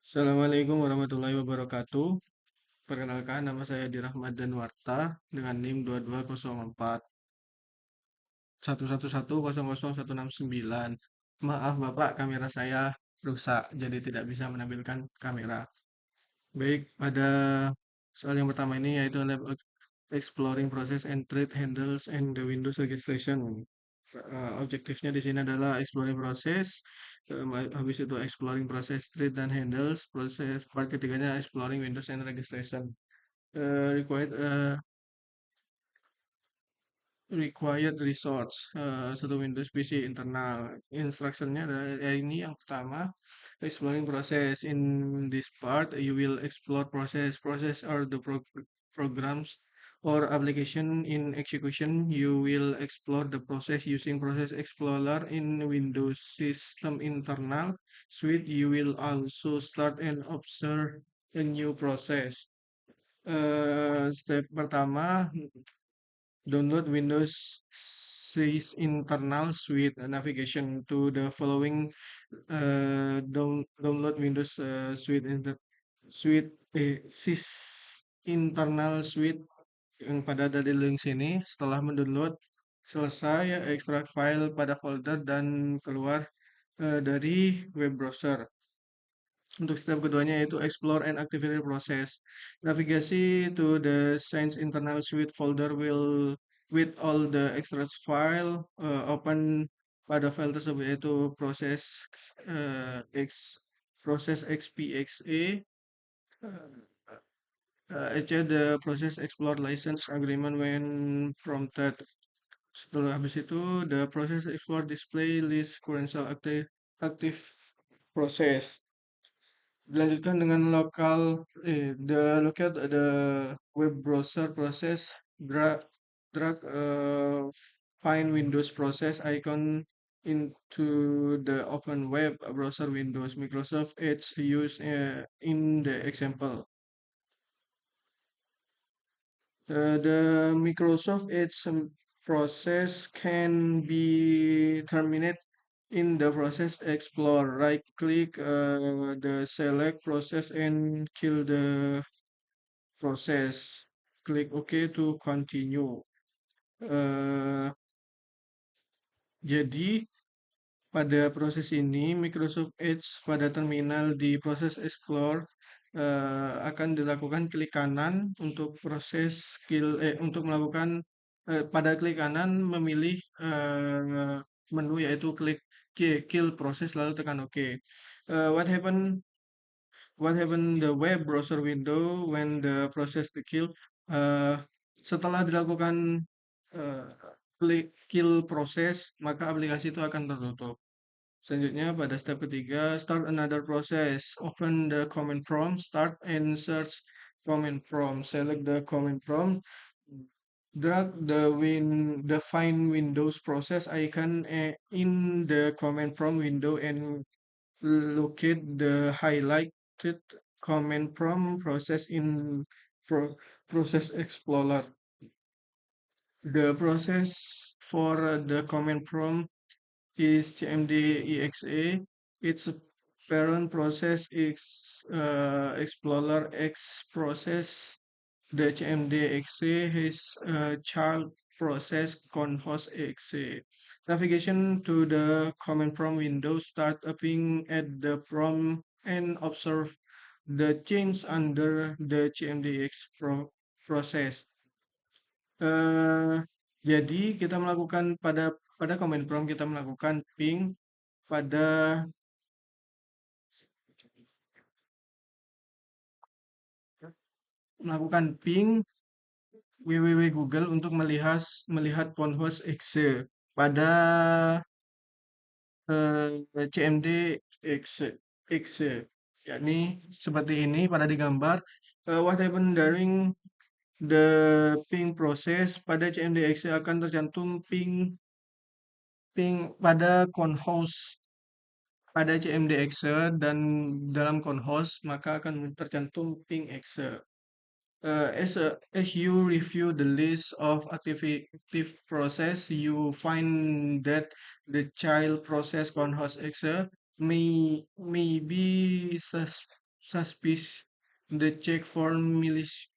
Assalamualaikum warahmatullahi wabarakatuh. Perkenalkan, nama saya Dirahmat Danwarta dengan NIM 2204 111100169. Maaf Bapak, kamera saya rusak, jadi tidak bisa menampilkan kamera. Baik, pada soal yang pertama ini yaitu lab exploring process and trade handles and the Windows registration. Objektifnya di sini adalah exploring proses, habis itu exploring proses trade dan handles, proses part ketiganya exploring Windows and registration. Required required resource, satu Windows PC internal. Instructionnya adalah ini yang pertama, exploring process. In this part you will explore process are the programs or application in execution. You will explore the process using process explorer in Windows system internal suite. You will also start and observe a new process. Step pertama, download Windows 6 internal suite navigation to the following. Download Windows suite suite sys internal suite yang pada ada di link sini. Setelah mendownload selesai, ekstrak file pada folder dan keluar dari web browser. Untuk step keduanya yaitu explore and activate process. Navigasi to the Science internal suite folder will with all the extra file, open pada file tersebut yaitu proses proses xpxa, add the process explore license agreement when prompted. Setelah habis itu the process explore display list current active process. Dilanjutkan dengan the locate the web browser process, drag find Windows process icon into the open web browser Windows. Microsoft Edge used in the example. The Microsoft Edge process can be terminated in the process explorer. Right click the select process and kill the process. Klik OK to continue. Jadi pada proses ini Microsoft Edge pada terminal di proses Explore akan dilakukan klik kanan untuk untuk melakukan pada klik kanan memilih menu yaitu klik kill proses lalu tekan OK. What happened the web browser window when the process to kill? Uh, Setelah dilakukan uh, klik kill proses, maka aplikasi itu akan tertutup. Selanjutnya pada step ketiga, start another process. Open the command prompt, start and search command prompt. Select the command prompt, drag the find Windows process icon in the command prompt window and locate the highlighted command prompt process in Process Explorer. The process for the command prompt is cmd.exe. Its parent process is Explorer X process. The cmd.exe is child process conhost.exe. Navigation to the command prompt window, start upping at the prompt and observe the change under the cmd.exe process. Jadi kita melakukan pada command prompt kita melakukan ping pada melakukan ping www Google untuk melihat Phonehost exe pada CMD exe, yakni seperti ini pada digambar. What happened during the ping process? Pada CMD exe akan tercantum ping pada conhost pada CMD exe dan dalam conhost maka akan tercantum ping exe. As you review the list of active process, you find that the child process conhost exe may be suspicious, the check for malicious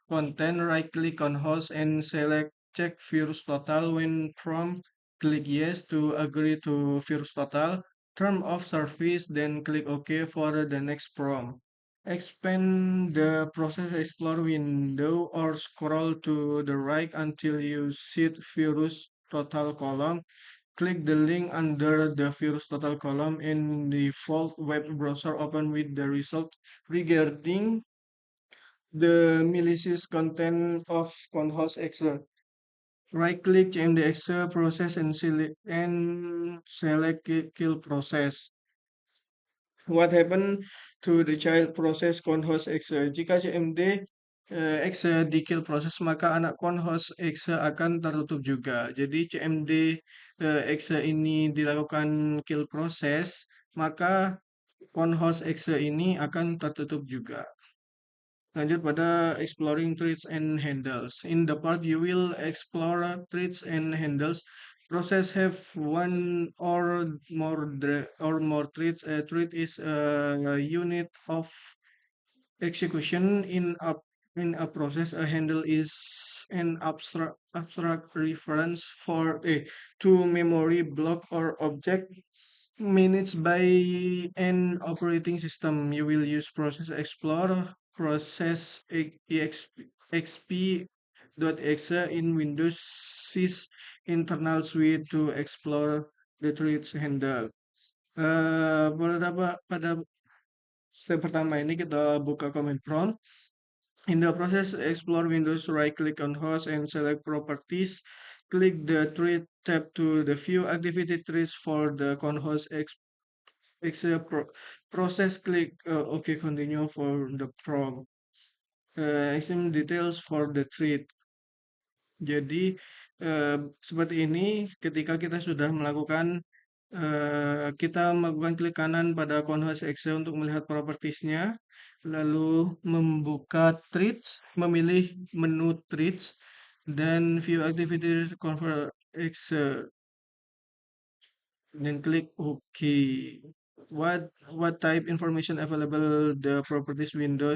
content, right click on host and select check virus total. When prompt, click yes to agree to virus total. Term of service, then click OK for the next prompt. Expand the Process Explorer window or scroll to the right until you see virus total column. Click the link under the virus total column and the default web browser open with the result regarding the malicious content of conhost Excel. Right click change the Excel process and select kill process. What happened to the child process conhost Excel? Jika CMD Excel di kill proses, maka anak conhost Excel akan tertutup juga. Jadi CMD Excel ini dilakukan kill proses, maka conhost Excel ini akan tertutup juga. Lanjut pada exploring threads and handles. In the part you will explore threads and handles. Process have one or more threads. A thread is a unit of execution in a process. A handle is an abstract reference for a to memory block or object managed by an operating system. You will use Process Explorer, Process exp.exe in Windows sys internal suite to explore the threads handle. Pada step pertama ini kita buka command prompt. In the process explore Windows, right click on host and select properties. Click the thread tab to the view activity trees for the conhost Excel process. Click OK continue for the prompt. Exam details for the thread. Jadi seperti ini ketika kita melakukan klik kanan pada conhost Excel untuk melihat propertiesnya, lalu membuka threads, memilih menu threads dan view activity convert Excel then click OK. What type information available the properties window?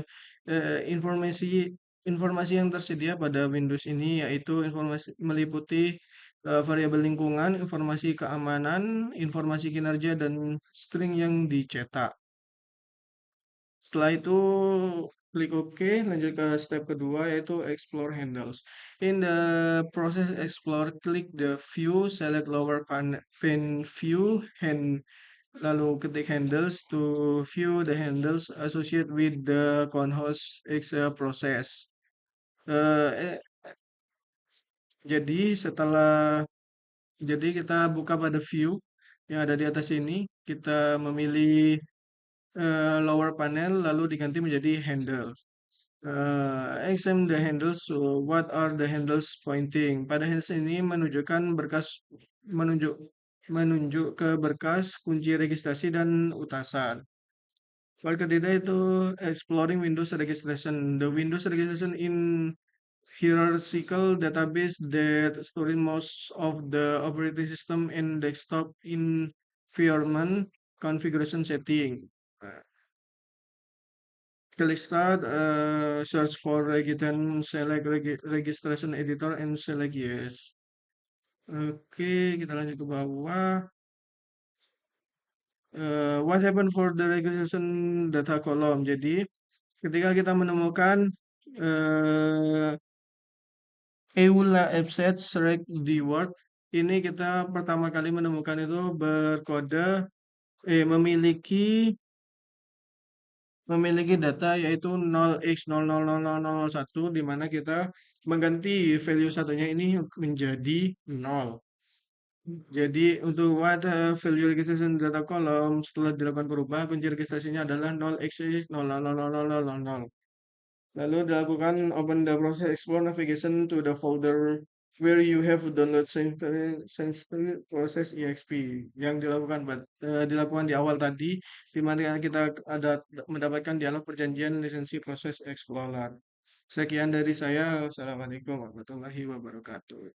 Informasi yang tersedia pada Windows ini yaitu informasi meliputi variabel lingkungan, informasi keamanan, informasi kinerja dan string yang dicetak. Setelah itu klik OK, lanjut ke step kedua yaitu explore handles. In the process explore, click the view, select lower pane view lalu ketik handles to view the handles associated with the conhost Excel process. Jadi kita buka pada view yang ada di atas ini, kita memilih lower panel lalu diganti menjadi handles. Examine the handles. So what are the handles pointing? Pada handles ini menunjuk ke berkas kunci registrasi dan utasan. Part ketiga itu exploring Windows registration. The Windows registration in hierarchical database that storing most of the operating system and desktop environment configuration setting. Klik start, search for Regitan, select registration editor and select yes. Oke, kita lanjut ke bawah. What happened for the registration data column? Jadi, ketika kita menemukan EULA abset select the word, ini kita pertama kali menemukan itu berkode memiliki data yaitu 0x000001 di mana kita mengganti value satunya ini menjadi 0. Jadi untuk what value registration data column setelah dilakukan perubahan kunci registrasinya adalah 0x000000. Lalu dilakukan open the process explore navigation to the folder where you have download sensory process exp yang dilakukan di awal tadi di mana kita ada mendapatkan dialog perjanjian lisensi proses explorer. Sekian dari saya. Assalamualaikum warahmatullahi wabarakatuh.